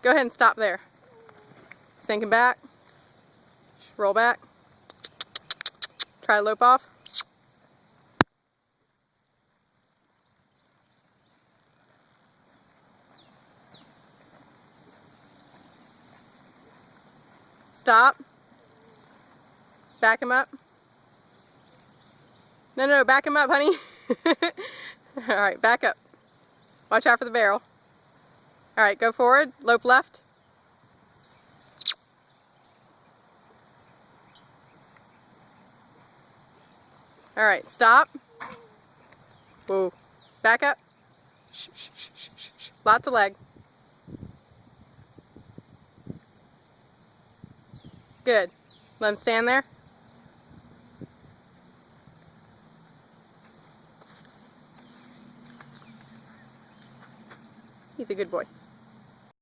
Go ahead and stop there. Sinking back. Roll back. Try to lope off. Stop. Back him up. No, back him up, honey. Alright, back up. Watch out for the barrel. Alright, go forward. Lope left. Alright, stop. Whoa. Back up. Shh, shh, shh, shh, shh. Lots of leg. Good. Let him stand there. He's a good boy.